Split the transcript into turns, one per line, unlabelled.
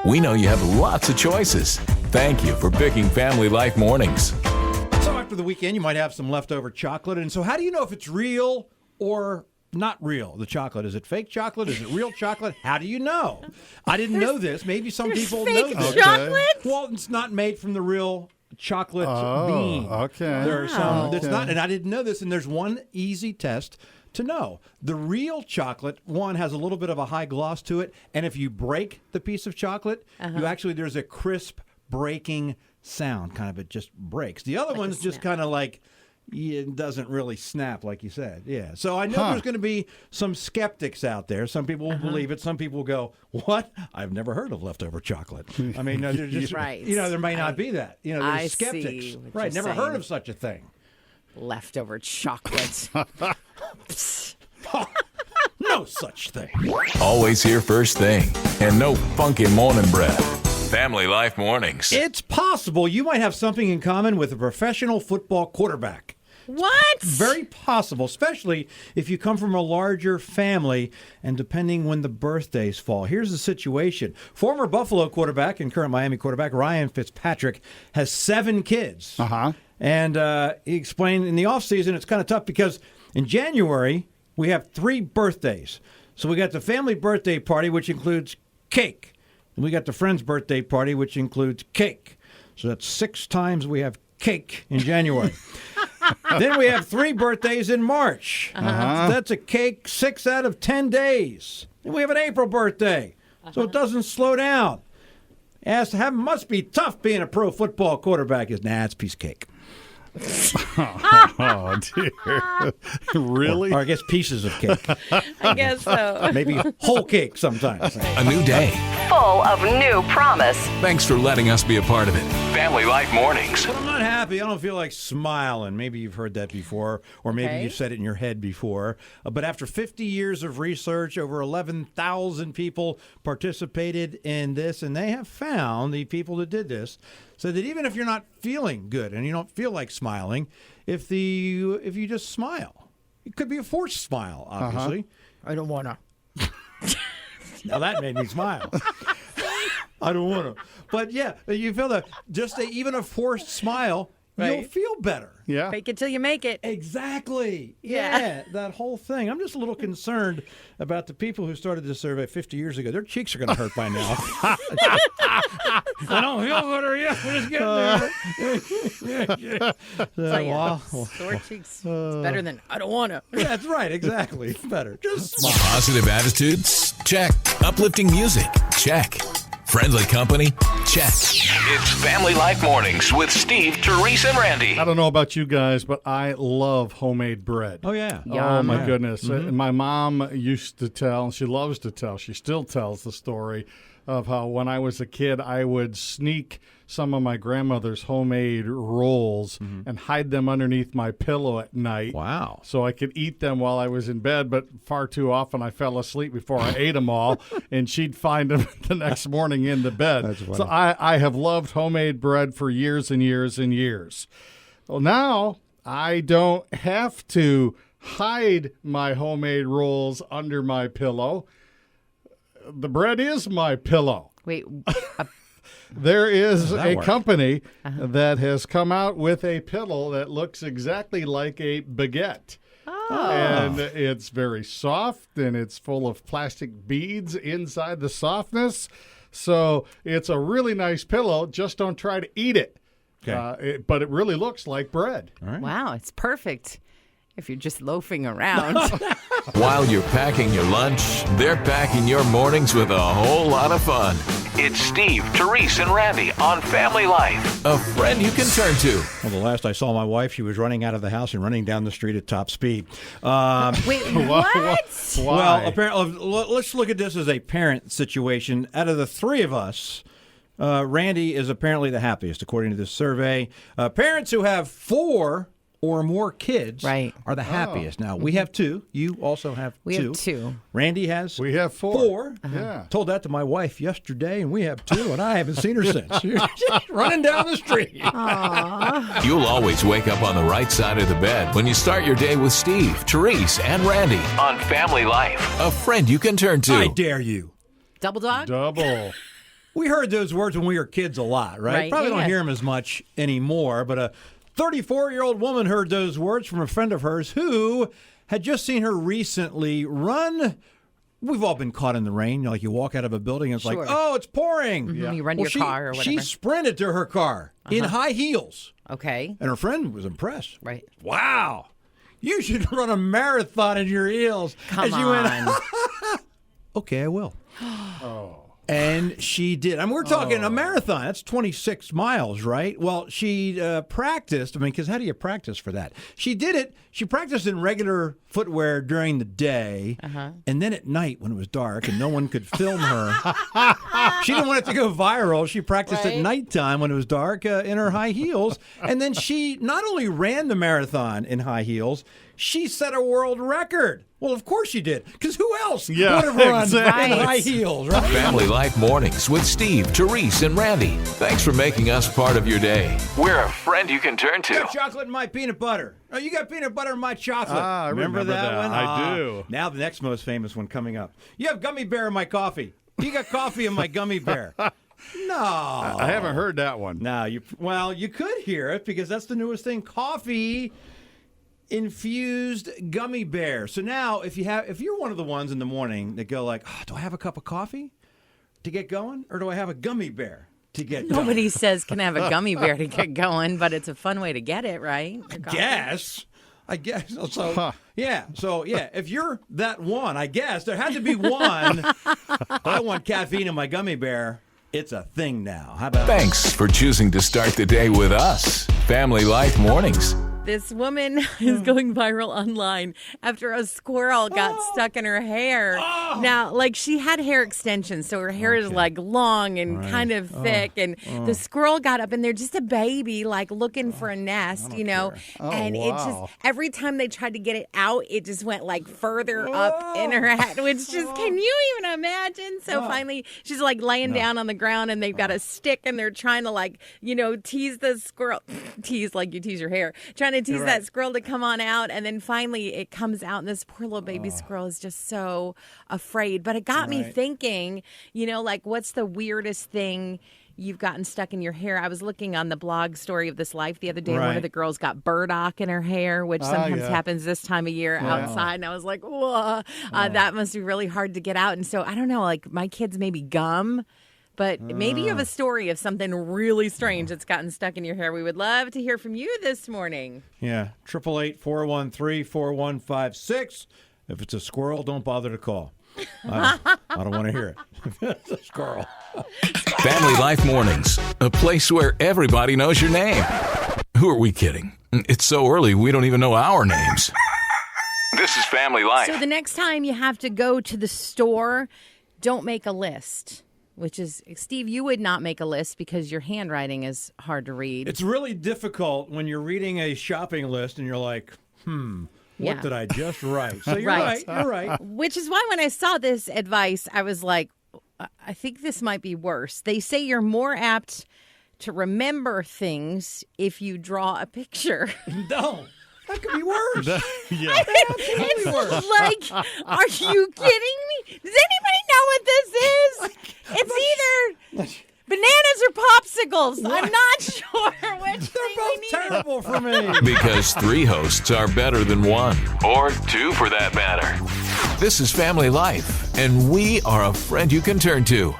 We know you have lots of choices. Thank you for picking Family Life Mornings.
So after the weekend, you might have some leftover chocolate. And so how do you know if it's real or not real, the chocolate? Is it fake chocolate? Is it real chocolate? How do you know? I didn't know this. Maybe some people know
fake
this.
chocolate?
Well, it's not made from the real chocolate bean.
Okay.
There are some that's
Okay.
not, and I didn't know this, and there's one easy test to know. The real chocolate, one, has a little bit of a high gloss to it, and if you break the piece of chocolate, there's a crisp breaking sound, kind of, it just breaks. The other one's just kind of like, it doesn't really snap like you said. Yeah. So I know there's going to be some skeptics out there. Some people will believe it. Some people will go, what? I've never heard of leftover chocolate. I mean, they're just,
Right.
there may not be that. There's
I
skeptics.
see what
Right.
you're
Never heard
saying.
of such a thing.
Leftover chocolate.
No such thing.
Always here first thing, and no funky morning breath. Family Life Mornings.
It's possible you might have something in common with a professional football quarterback.
What?
Very possible, especially if you come from a larger family and depending when the birthdays fall. Here's the situation. Former Buffalo quarterback and current Miami quarterback Ryan Fitzpatrick has 7 kids. And he explained in the offseason it's kind of tough because in January we have 3 birthdays. So we got the family birthday party, which includes cake. And we got the friend's birthday party, which includes cake. So that's 6 times we have cake in January. Then we have 3 birthdays in March. So that's a cake 6 out of 10 days. Then we have an April birthday. So it doesn't slow down. Must be tough being a pro football quarterback. It's a piece of cake.
Oh, dear. Really?
Or I guess pieces of cake.
I guess so.
Maybe whole cake sometimes.
A new day.
Full of new promise.
Thanks for letting us be a part of it. Family Life Mornings.
But I'm not happy. I don't feel like smiling. Maybe you've heard that before, or maybe
Okay.
you've said it in your head before. But after 50 years of research, over 11,000 people participated in this, and they have found, the people that did this, so that even if you're not feeling good and you don't feel like smiling, if you just smile, it could be a forced smile, obviously.
I don't want to.
Now that made me smile. I don't want to. But yeah, you feel that even a forced smile, you'll
Right.
feel better.
Yeah.
Fake it till you make it.
Exactly.
Yeah.
Yeah, that whole thing. I'm just a little concerned about the people who started this survey 50 years ago. Their cheeks are going to hurt by now. I don't feel better yet. We're just getting there.
Tell ya,
Wow.
sore cheeks. It's better than I don't want to.
That's right. Exactly. It's better. Just smile.
Positive attitudes? Check. Uplifting music? Check. Friendly company? Check. It's Family Life Mornings with Steve, Therese, and Randy.
I don't know about you guys, but I love homemade bread.
Oh, yeah.
Oh, my
Yeah.
goodness. My mom used to tell, she loves to tell, she still tells the story of how when I was a kid, I would sneak some of my grandmother's homemade rolls and hide them underneath my pillow at night.
Wow.
So I could eat them while I was in bed, but far too often I fell asleep before I ate them all, and she'd find them the next morning in the bed.
That's funny.
So I have loved homemade bread for years and years and years. Well, now I don't have to hide my homemade rolls under my pillow. The bread is my pillow.
Wait,
There is
that
a
work?
company that has come out with a pillow that looks exactly like a baguette. And it's very soft, and it's full of plastic beads inside the softness. So it's a really nice pillow. Just don't try to eat it.
Okay.
But it really looks like bread.
wow, it's perfect if you're just loafing around.
While you're packing your lunch, they're packing your mornings with a whole lot of fun. It's Steve, Therese, and Randy on Family Life. A friend you can turn to.
Well, the last I saw my wife, she was running out of the house and running down the street at top speed.
Wait, what?
Why?
Well, apparently, let's look at this as a parent situation. Out of the 3 of us, Randy is apparently the happiest, according to this survey. Parents who have 4 or more kids
Right.
are the happiest. Now, we have 2. You also have 2.
We have 2.
Randy has
We have 4.
4.
Yeah.
Told that to my wife yesterday, and we have 2, and I haven't seen her since. She's just running down the street.
You'll always wake up on the right side of the bed when you start your day with Steve, Therese, and Randy on Family Life. A friend you can turn to.
I dare you.
Double dog?
Double.
We heard those words when we were kids a lot, right?
Right,
Probably
yeah.
don't hear them as much anymore, but a 34-year-old woman heard those words from a friend of hers who had just seen her recently run. We've all been caught in the rain. Like you walk out of a building and it's
Sure.
like, oh, it's pouring.
You run to your car or whatever.
She sprinted to her car in high heels.
Okay.
And her friend was impressed.
Right.
Wow. You should run a marathon in your heels.
Come
As you went,
on.
okay, I will. And she did. I mean, we're talking a marathon. That's 26 miles, right? Well, she practiced. I mean, because how do you practice for that? She did it. She practiced in regular footwear during the day. And then at night when it was dark and no one could film her, she didn't want it to go viral. She practiced at nighttime when it was dark in her high heels. And then she not only ran the marathon in high heels, she set a world record. Well, of course she did, because who else would have run
exactly.
in high heels, right?
Family Life Mornings with Steve, Therese, and Randy. Thanks for making us part of your day. We're a friend you can turn
I got
to.
chocolate in my peanut butter. Oh, you got peanut butter in my chocolate.
I remember that.
one?
I do.
Now the next most famous one coming up. You have gummy bear in my coffee. You got coffee in my gummy bear. No.
I haven't heard that one.
No, you could hear it because that's the newest thing. Coffee infused gummy bear. So now if you're one of the ones in the morning that go like, oh, do I have a cup of coffee to get going or do I have a gummy bear to get going?
Nobody says can I have a gummy bear to get going, but it's a fun way to get it, right?
I guess. So, yeah. If you're that one, I guess there had to be one. I want caffeine in my gummy bear. It's a thing now. How about
Thanks for choosing to start the day with us. Family Life Mornings.
This woman is going viral online after a squirrel got stuck in her hair. Now, like she had hair extensions, so her hair is like long and kind of thick. And the squirrel got up in there, just a baby, like looking for a nest, you know. And it just, every time they tried to get it out, it just went like further up in her head, which just, can you even imagine? So finally, she's like laying down on the ground and they've got a stick and they're trying to like, you know, tease the squirrel, tease like you tease your hair, trying to tease that squirrel to come on out, and then finally it comes out, and this poor little baby squirrel is just so afraid. But it got me thinking, you know, like what's the weirdest thing you've gotten stuck in your hair? I was looking on the blog Story of This Life the other day. One of the girls got burdock in her hair, which sometimes happens this time of year outside. And I was like, whoa, that must be really hard to get out. And so I don't know, like my kids maybe gum. But maybe you have a story of something really strange that's gotten stuck in your hair. We would love to hear from you this morning.
Yeah, 888-413-4156. If it's a squirrel, don't bother to call. I don't want to hear it. It's a squirrel.
Family Life Mornings, a place where everybody knows your name. Who are we kidding? It's so early, we don't even know our names. This is Family Life.
So the next time you have to go to the store, don't make a list. Which is, Steve, you would not make a list because your handwriting is hard to read.
It's really difficult when you're reading a shopping list and you're like, what did I just write? So you're right. You're right.
Which is why when I saw this advice, I was like, I think this might be worse. They say you're more apt to remember things if you draw a picture.
Don't. That could be worse.
It's like, are you kidding me? Does anybody know what this is? It's either bananas or popsicles. I'm not sure which
They're
thing
both
we need.
terrible for me.
Because 3 hosts are better than 1. Or 2 for that matter. This is Family Life, and we are a friend you can turn to.